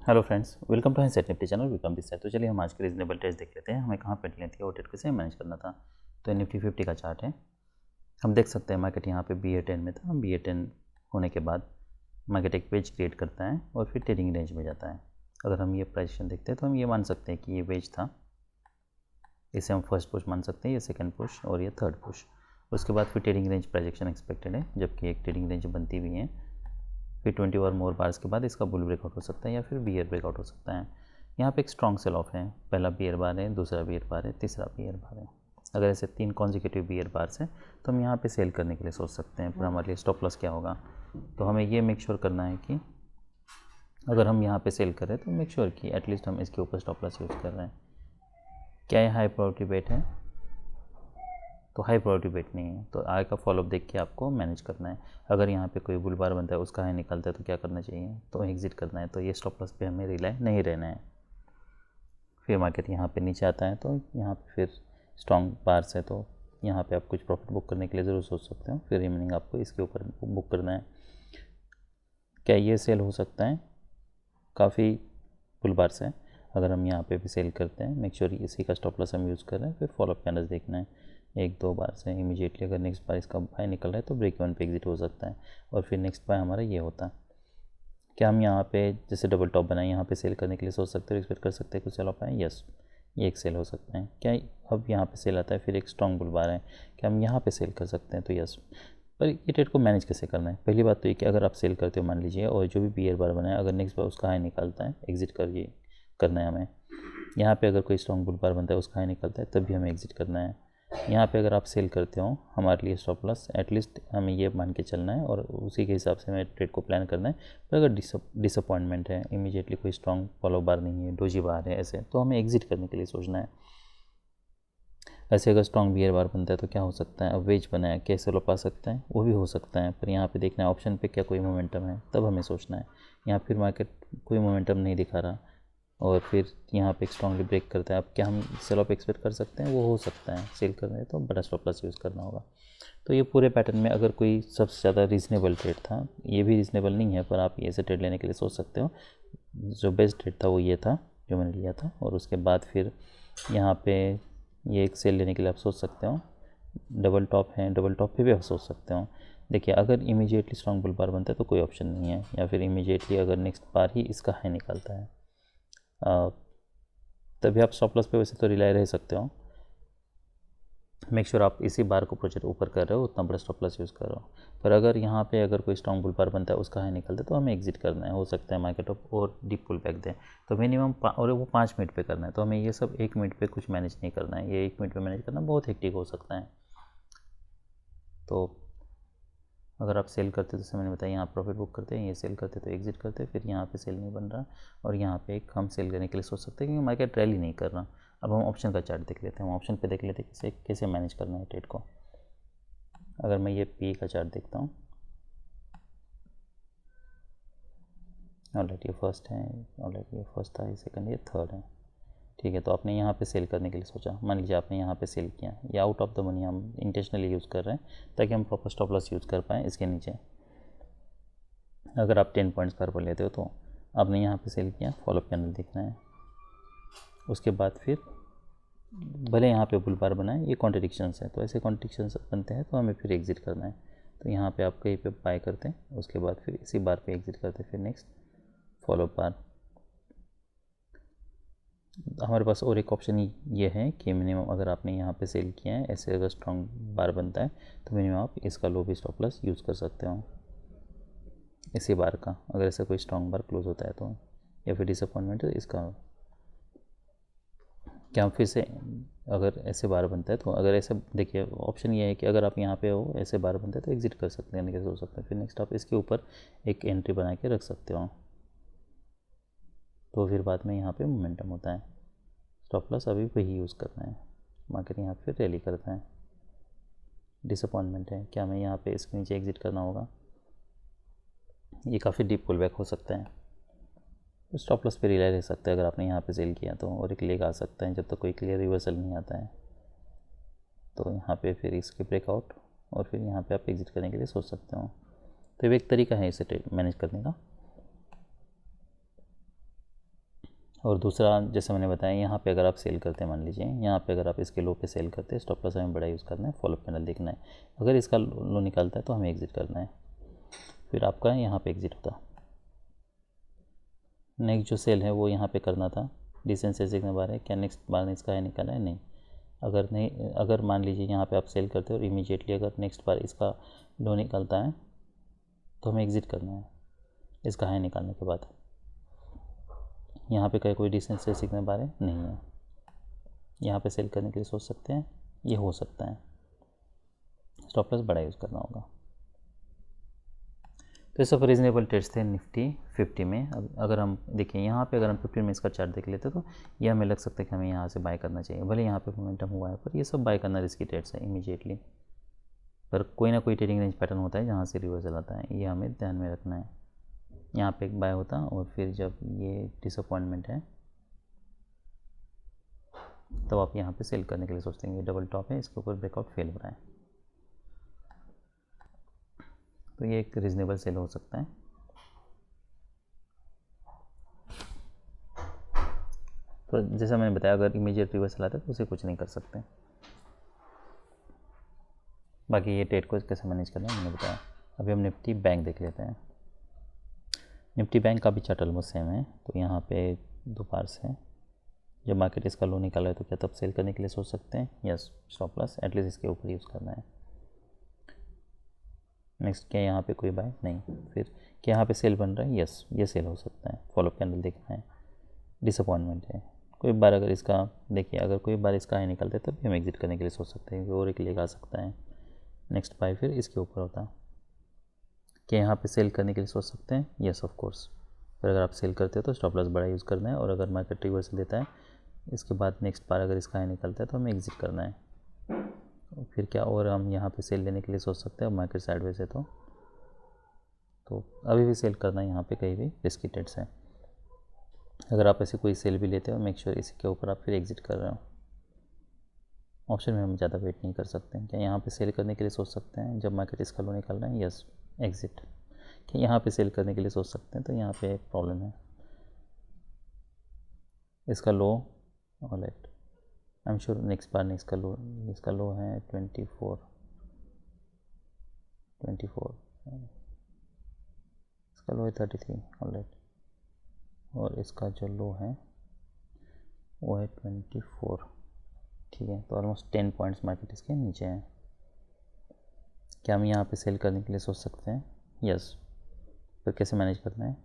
Hello friends, welcome to Set Nifty channel. Welcome this side. तो चलिए हम आज के रीजनेबल टेस्ट देख लेते हैं, हमें कहाँ पे लेनी थी और ट्रेड कैसे मैनेज करना था। तो निफ्टी 50 का चार्ट है, हम देख सकते हैं मार्केट यहाँ पे BA10 में था। BA10 होने के बाद मार्केट एक पेज क्रिएट करता है और फिर ट्रेडिंग रेंज में जाता है। अगर हम ये प्राइजेशन देखते हैं तो हम ये मान सकते हैं कि ये पेज था, इसे हम फर्स्ट पुश मान सकते हैं, ये सेकेंड पुश और ये थर्ड पुश। उसके बाद फिर ट्रेडिंग रेंज प्राइजेक्शन एक्सपेक्टेड है, जबकि एक ट्रेडिंग रेंज बनती भी है। फिर 20 और मोर बार्स के बाद इसका बुल ब्रेकआउट हो सकता है या फिर बियर ब्रेकआउट हो सकता है। यहाँ पे एक स्ट्रॉन्ग सेल ऑफ है, पहला बियर बार है, दूसरा बियर बार है, तीसरा बियर बार है। अगर ऐसे 3 कॉन्जिक्यूटिव बियर बार्स हैं तो हम यहाँ पे सेल करने के लिए सोच सकते हैं, पर हमारे लिए स्टॉप लॉस क्या होगा। तो हमें ये मेक श्योर करना है कि अगर हम यहाँ पे सेल करें तो मेक श्योर कि एटलीस्ट हम इसके ऊपर स्टॉप लॉस यूज़ कर रहे हैं। क्या ये हाई प्रायोरिटी बेट है? तो हाई प्रायोरिटी बेट नहीं है, तो आय का फॉलोअप देख के आपको मैनेज करना है। अगर यहाँ पे कोई बुल बार बनता है, उसका हाई निकलता है तो क्या करना चाहिए, तो एग्जिट करना है। तो ये स्टॉप लॉस पे हमें रिलाई नहीं रहना है। फिर मार्केट यहाँ पे नीचे आता है तो यहाँ पे फिर स्ट्रॉन्ग बार्स है, तो यहाँ पे आप कुछ प्रॉफिट बुक करने के लिए ज़रूर सोच सकते हो। फिर रिमेनिंग आपको इसके ऊपर बुक करना है। क्या ये सेल हो सकता है? काफ़ी बुल बार्स है, अगर हम यहाँ पे भी सेल करते हैं मेक श्योर इसी का स्टॉप लॉस हम यूज़ कर रहे हैं। फिर फॉलोअप कैंडल्स देखना है, 1-2 बार से इमीडिएटली अगर नेक्स्ट बार इसका बाय निकल रहा है तो ब्रेक इवन पे एग्जिट हो सकता है और फिर नेक्स्ट बाय हमारा ये होता है। क्या हम यहाँ पे जैसे डबल टॉप बनाए यहाँ पे सेल करने के लिए सोच सकते हो, एक्सपेक्ट कर सकते हैं कुछ सेल ऑफ आए? यस, ये एक सेल हो सकता है। क्या अब यहाँ पे सेल आता है, फिर एक स्ट्रॉन्ग बुल बार है, क्या हम यहाँ पे सेल कर सकते हैं? तो यस। पर ये ट्रेड को मैनेज कैसे करना है? पहली बात तो ये कि अगर आप सेल करते हो मान लीजिए और जो भी बियर बार बनाए, अगर नेक्स्ट बार उसका हाई निकलता है एग्जिट करिए करना है हमें। यहाँ पे अगर कोई स्ट्रॉन्ग बुल बार बनता है, उसका हाई निकलता है, तब भी हमें एग्जिट करना है। यहाँ पे अगर आप सेल करते हो, हमारे लिए स्टॉप लॉस एटलीस्ट हमें ये मान के चलना है और उसी के हिसाब से हमें ट्रेड को प्लान करना है। पर अगर डिसअपॉइंटमेंट है, इमीडिएटली कोई स्ट्रॉन्ग फॉलो बार नहीं है, डोजी बार है ऐसे, तो हमें एग्जिट करने के लिए सोचना है। ऐसे अगर स्ट्रॉन्ग बियर बार बनता है तो क्या हो सकता है, अब वेज बना है, क्या सेल ऑफ आ सकता है? वो भी हो सकता है, पर यहाँ पे देखना है ऑप्शन पे क्या कोई मोमेंटम है, तब हमें सोचना है। यहाँ फिर मार्केट कोई मोमेंटम नहीं दिखा रहा और फिर यहाँ पे स्ट्रॉन्गली ब्रेक करता है, अब क्या हम सेल ऑफ एक्सपेक्ट कर सकते हैं? वो हो सकता है। सेल कर रहे हैं तो बड़ा स्टॉप लॉस यूज़ करना होगा। तो ये पूरे पैटर्न में अगर कोई सबसे ज़्यादा रीज़नेबल ट्रेड था, ये भी रीज़नेबल नहीं है पर आप ये से ट्रेड लेने के लिए सोच सकते हो। जो बेस्ट ट्रेड था वो ये था जो मैंने लिया था, और उसके बाद फिर यहाँ पे ये एक सेल लेने के लिए आप सोच सकते हो। डबल टॉप है, डबल टॉप पे भी आप सोच सकते हो। देखिए अगर इमीडिएटली स्ट्रॉन्ग बुल बार बनता है तो कोई ऑप्शन नहीं है, या फिर इमीडिएटली अगर नेक्स्ट बार ही इसका हाई निकलता है तभी आप स्टॉप लॉस पे वैसे तो रिलाई रह सकते हो। मेक श्योर आप इसी बार को प्रोजेक्ट ऊपर कर रहे हो, उतना बड़ा स्टॉप लॉस यूज़ कर रहे हो। पर अगर यहाँ पे अगर कोई स्ट्रॉन्ग बुल बार बनता है, उसका हाई निकलता है, तो हमें एग्जिट करना है। हो सकता है मार्केट और डीप पुल बैक दे, तो मिनिमम और वो 5 मिनट पे करना है। तो हमें ये सब 1 मिनट पे कुछ मैनेज नहीं करना है, ये 1 मिनट पे मैनेज करना बहुत हेक्टिक हो सकता है। तो अगर आप सेल करते तो जैसे मैंने बताया, यहाँ प्रॉफिट बुक करते हैं, ये सेल करते तो एग्जिट करते, फिर यहाँ पे सेल नहीं बन रहा और यहाँ पे एक हम सेल करने के लिए सोच सकते हैं क्योंकि मार्केट रैली नहीं कर रहा। अब हम ऑप्शन का चार्ट देख लेते हैं, हम ऑप्शन पे देख लेते हैं कैसे कैसे मैनेज करना है ट्रेड को। अगर मैं ये पी का चार्ट देखता हूँ, ऑलरेडी ये फर्स्ट है, ऑलरेडी ये फर्स्ट था, ये सेकंड, ये थर्ड है। ठीक है, तो आपने यहाँ पे सेल करने के लिए सोचा, मान लीजिए आपने यहाँ पे सेल किया, ये आउट ऑफ द मनी हम इंटेंशनली यूज़ कर रहे हैं ताकि हम प्रॉपर स्टॉप लॉस यूज़ कर पाएँ इसके नीचे। अगर आप 10 पॉइंट्स पर लेते हो तो आपने यहाँ पे सेल किया, फॉलोअप कैंडल देखना है। उसके बाद फिर भले यहाँ पे बुल बार बनाए, ये कॉन्ट्रडिक्शंस है, तो ऐसे कॉन्ट्रडिक्शंस बनते हैं तो हमें फिर एग्जिट करना है। तो यहाँ पे आप कहीं पे बाय करते हैं, उसके बाद फिर इसी बार पे एग्जिट करते हैं, फिर नेक्स्ट फॉलोअप बार। हमारे पास और एक ऑप्शन ये है कि मिनिमम अगर आपने यहाँ पे सेल किया है, ऐसे अगर स्ट्रॉन्ग बार बनता है तो मिनिमम आप इसका लो भी स्टॉप लॉस यूज़ कर सकते हो इसी बार का, अगर ऐसा कोई स्ट्रॉन्ग बार क्लोज होता है तो, या फिर डिसअपॉइंटमेंट है इसका। क्या फिर से अगर ऐसे बार बनता है तो, अगर ऐसे देखिए ऑप्शन ये है कि अगर आप यहाँ पे हो, ऐसे बार बनता है तो एग्जिट कर सकते हैं, कैसे हो सकता है। फिर नेक्स्ट आप इसके ऊपर एक एंट्री बना के रख सकते हो, तो फिर बाद में यहाँ पे मोमेंटम होता है। स्टॉप लॉस अभी वही यूज़ करना है। मार्केट यहाँ पे रैली करता है, डिसअपॉइंटमेंट है, क्या हमें यहाँ पे इसके नीचे एग्जिट करना होगा? ये काफ़ी डीप पुल बैक हो सकता है, तो स्टॉप लॉस पे रिलाई रह सकता है अगर आपने यहाँ पे सेल किया तो, और एक लेग आ सकता है जब तक कोई क्लियर रिवर्सल नहीं आता है। तो यहाँ पे फिर इसके ब्रेकआउट और फिर यहाँ पे आप एग्जिट करने के लिए सोच सकते हो। तो ये एक तरीका है इसे मैनेज करने का। और दूसरा जैसे मैंने बताया, यहाँ पे अगर आप सेल करते हैं, मान लीजिए यहाँ पे अगर आप इसके लो पे सेल करते हैं, स्टॉप लॉस हमें बड़ा यूज़ करना है, फॉलोअप कैंडल देखना है। अगर इसका लो निकलता है तो हमें एग्जिट करना है, फिर आपका यहाँ पे एग्जिट होता। नेक्स्ट जो सेल है वो यहाँ पे करना था। डिसेंट से सीखने बार है, क्या नेक्स्ट बार इसका है निकाला है? नहीं। अगर नहीं, अगर मान लीजिए यहाँ पे आप सेल करते हो और इमीडिएटली अगर नेक्स्ट बार इसका लो निकलता है तो हमें एग्जिट करना है इसका हाई निकालने के बाद। यहाँ पे कोई डिसेंट से सीखने बार है नहीं है, यहाँ पे सेल करने के लिए सोच सकते हैं, ये हो सकता है, स्टॉप लॉस बड़ा यूज़ करना होगा। तो ये सब रीजनेबल ट्रेड्स थे निफ्टी 50 में। अगर हम देखें यहाँ पे, अगर हम 15 में इसका चार्ट देख लेते तो ये हमें लग सकता है कि हमें यहाँ से बाय करना चाहिए, भले यहाँ पे मोमेंटम हुआ है, पर ये सब बाय करना रिस्की ट्रेड्स है इमीडिएटली। पर कोई ना कोई ट्रेडिंग रेंज पैटर्न होता है जहाँ से रिवर्सल आता है, ये हमें ध्यान में रखना है। यहाँ पे एक बाय होता और फिर जब ये डिसअपॉइंटमेंट है तो आप यहाँ पे सेल करने के लिए सोचते हैं। ये डबल टॉप है, इसके ऊपर ब्रेकआउट फेल हो रहा है, तो ये एक रीजनेबल सेल हो सकता है। तो जैसा मैंने बताया, अगर इमीडिएट रिवर्सल आता है तो उसे कुछ नहीं कर सकते। बाकी ये ट्रेड को कैसे मैनेज करना है मैंने बताया। अभी हम निफ्टी बैंक देख लेते हैं। निफ्टी बैंक का भी चार्ट ऑलमोस्ट सेम है। तो यहाँ पे दो पार्ट्स हैं। जब मार्केट इसका लो निकाला है तो क्या तब सेल करने के लिए सोच सकते हैं? यस, स्टॉप लॉस एटलीस्ट इसके ऊपर यूज़ करना है। नेक्स्ट, क्या यहाँ पे कोई बाय? नहीं। फिर क्या यहाँ पे सेल बन रहा है? यस, ये सेल हो सकता है, फॉलोअप कैंडल देखना है। डिसअपॉइंटमेंट है, कोई बार अगर इसका देखिए, अगर कोई बार इसका हाई निकलता है तब भी हम एग्जिट करने के लिए सोच सकते हैं कि और एक लेग आ सकता है। नेक्स्ट बाय फिर इसके ऊपर होता। क्या यहाँ पे सेल करने के लिए सोच सकते हैं? Yes of course. फिर अगर आप सेल करते हो तो स्टॉप लॉस बड़ा यूज़ करना है, और अगर मार्केट रिवर्सल देता है इसके बाद नेक्स्ट बार अगर इसका हाई निकलता है तो हमें एग्जिट करना है। फिर क्या और हम यहाँ पे सेल लेने के लिए सोच सकते हैं मार्केट साइडवेज है तो अभी भी सेल करना है यहाँ पे कहीं भी रिस्की ट्रेड्स है। अगर आप ऐसे कोई सेल भी लेते हो, मेक श्योर इसी के ऊपर आप फिर एग्जिट कर रहे हो। ऑप्शन में हम ज़्यादा वेट नहीं कर सकते। क्या यहाँ पे सेल करने के लिए सोच सकते हैं जब मार्केट इसका लो निकल रहा है? Yes, exit. क्या यहाँ पे सेल करने के लिए सोच सकते हैं? तो यहाँ पे प्रॉब्लम है, इसका लो alright, I am sure next बार इसका लो है 24, इसका लो है 33, ऑलराइट, और इसका जो लो है वो है 24। ठीक है, तो ऑलमोस्ट 10 पॉइंट्स मार्केट इसके नीचे हैं। क्या हम यहाँ पे सेल करने के लिए सोच सकते हैं? यस। फिर कैसे मैनेज करना है?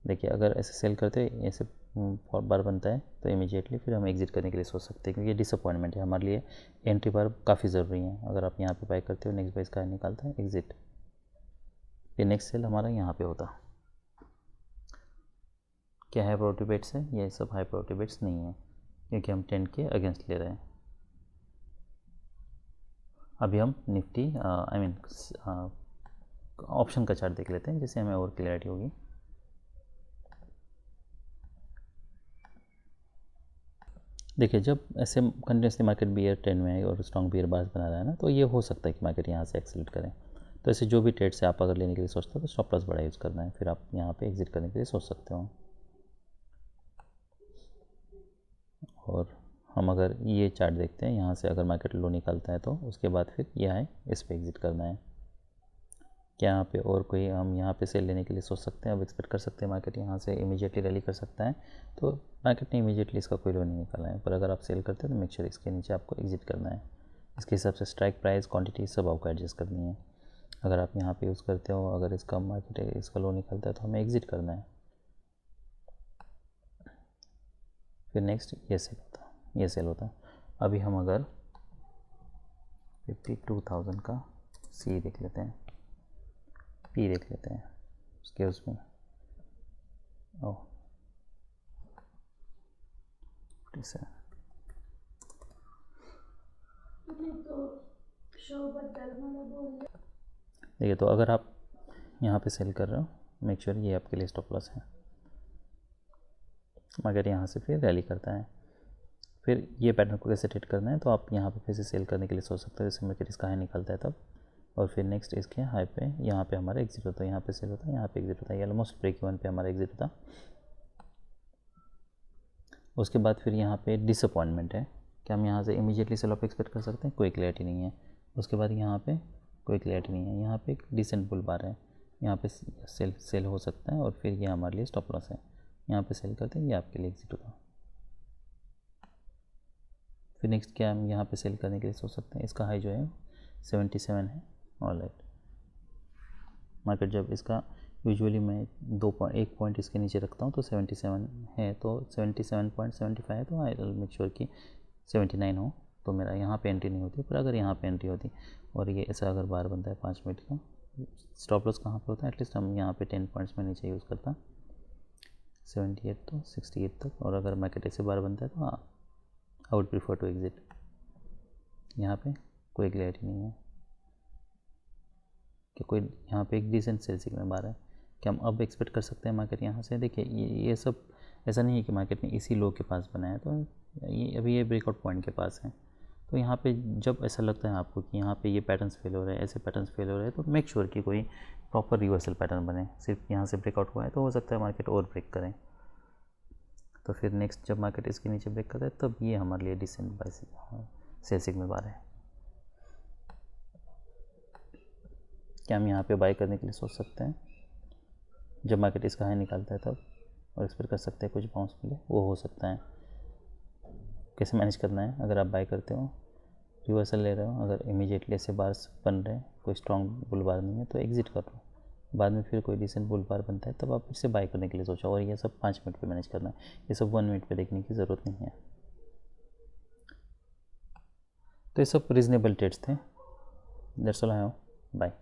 देखिए, अगर ऐसे सेल करते ऐसे बार बनता है तो इमीडिएटली फिर हम एग्जिट करने के लिए सोच सकते हैं, क्योंकि ये डिसअपॉइंटमेंट है हमारे लिए। एंट्री बार काफ़ी ज़रूरी है। अगर आप यहाँ पे बाय करते हो, नेक्स्ट बार इसका निकालता है, एग्जिट, फिर नेक्स्ट सेल हमारा यहाँ पे होता। क्या हाई प्रायोरिटी बेट्स है? ये सब हाई प्रायोरिटी बेट्स नहीं है, क्योंकि हम 10 के अगेंस्ट ले रहे हैं। अभी हम निफ्टी ऑप्शन का चार्ट देख लेते हैं, जिससे हमें और क्लैरिटी होगी। देखिए, जब ऐसे कंटिन्यूसली मार्केट बियर ट्रेंड में है और स्ट्रॉन्ग बियर बार्स बना रहा है ना, तो ये हो सकता है कि मार्केट यहाँ से एक्सेलेरेट करें। तो ऐसे जो भी ट्रेड से आप अगर लेने के लिए सोचते हो तो स्टॉप लॉस बड़ा यूज़ करना है, फिर आप यहाँ पे एग्जिट करने के लिए सोच सकते हो। और हम अगर ये चार्ट देखते हैं, यहाँ से अगर मार्केट लो निकलता है तो उसके बाद फिर ये है, इस पर एग्जिट करना है। क्या यहाँ पे और कोई हम यहाँ पे सेल लेने के लिए सोच सकते हैं? अब एक्सपेक्ट कर सकते हैं मार्केट यहाँ से इमीडिएटली रैली कर सकता है, तो मार्केट ने इमीडिएटली इसका कोई लो नहीं निकाला है। पर अगर आप सेल करते हैं तो मेक श्योर इसके नीचे आपको एग्जिट करना है। इसके हिसाब से स्ट्राइक प्राइस, क्वांटिटी सब आपको एडजस्ट करनी है। अगर आप यहाँ पे यूज़ करते हो, अगर इसका मार्केट इसका लो निकलता है तो हमें एग्जिट करना है। फिर नेक्स्ट ये सेल होता। अभी हम अगर 52,000 का सी देख लेते हैं, पी देख लेते हैं उसके उसमें। ओह, देखिए, तो अगर आप यहाँ पे सेल कर रहे हो, मेक श्योर ये आपके लिए स्टॉप लॉस है। मगर यहाँ से फिर रैली करता है, फिर ये पैटर्न को कैसे ट्रेड करना है, तो आप यहाँ पे फिर से सेल करने के लिए सोच सकते हो, जैसे मार्केट इसका हाई निकलता है तब, और फिर नेक्स्ट इसके हाई पे यहाँ पे हमारा एग्जिट होता है, यहाँ पे सेल होता है, यहाँ पे एग्जिट होता है। ये ऑलमोस्ट ब्रेक इवन पे हमारा एग्जिट होता। उसके बाद फिर यहाँ पे डिसअपॉइंटमेंट है कि हम यहाँ से इमीडिएटली सेल ऑफ एक्सपेक्ट कर सकते हैं, कोई क्लैरिटी नहीं है। उसके बाद यहाँ पे कोई क्लैरिटी नहीं है, यहाँ पे एक डिसेंट बुल बार है, यहाँ पे सेल हो सकता है और फिर ये हमारे लिए स्टॉप लॉस है। यहाँ पे सेल करते हैं, ये आपके लिए एग्जिट होगा। फिर नेक्स्ट क्या हम यहाँ पे सेल करने के लिए सोच सकते हैं, इसका हाई जो है 77 है। ऑलराइट, मार्केट जब इसका यूजुअली मैं 1 पॉइंट इसके नीचे रखता हूँ तो 77 है, तो 77.75 है, तो आई विल मेक श्योर कि 79 हो, तो मेरा यहाँ पे एंट्री नहीं होती। पर अगर यहाँ पे एंट्री होती और ये ऐसा अगर बार बनता है 5 मिनट का, स्टॉप लॉस कहाँ पे होता है, एटलीस्ट हम यहाँ पे 10 पॉइंट्स में नीचे यूज़ करता 78 तो 68 तक। और अगर मार्केट ऐसे बार बनता है तो हाँ, I would prefer to exit. यहाँ पे कोई क्लैरिटी नहीं है कि कोई यहाँ पे एक डिसेंट सेल सिग्नल बार है कि हम अब एक्सपेक्ट कर सकते हैं मार्केट यहाँ से। देखिए ये सब ऐसा नहीं है कि मार्केट ने इसी लो के पास बनाया, तो ये अभी ये ब्रेकआउट पॉइंट के पास है। तो यहाँ पे जब ऐसा लगता है आपको कि यहाँ पे ये पैटर्न्स फेल हो रहे हैं, ऐसे पैटर्न्स फेल हो रहे हैं, तो मेक श्योर कि कोई प्रॉपर रिवर्सल पैटर्न बने। सिर्फ यहाँ से ब्रेकआउट हुआ है तो हो सकता है मार्केट और ब्रेक करें, तो फिर नेक्स्ट जब मार्केट इसके नीचे ब्रेक करता है तब ये हमारे लिए डिसेंट बाय सेल सिग्नल बार है। क्या हम यहाँ पे बाय करने के लिए सोच सकते हैं जब मार्केट इसका हाई निकालता है तब, और एक्सपेक्ट कर सकते हैं कुछ बाउंस मिले, वो हो सकता है। कैसे मैनेज करना है, अगर आप बाय करते हो, रिवर्सल ले रहे हो, अगर इमीडिएटली ऐसे बार बन रहे हैं, कोई स्ट्रॉन्ग बुल बार नहीं है तो एग्जिट कर लो। बाद में फिर कोई डिसेंट बुल बार बनता है तब आप फिर से बाय करने के लिए सोचो। और ये सब 5 मिनट पे मैनेज करना है, ये सब 1 मिनट पे देखने की ज़रूरत नहीं है। तो ये सब रीजनेबल ट्रेड्स थे। That's all I have, bye.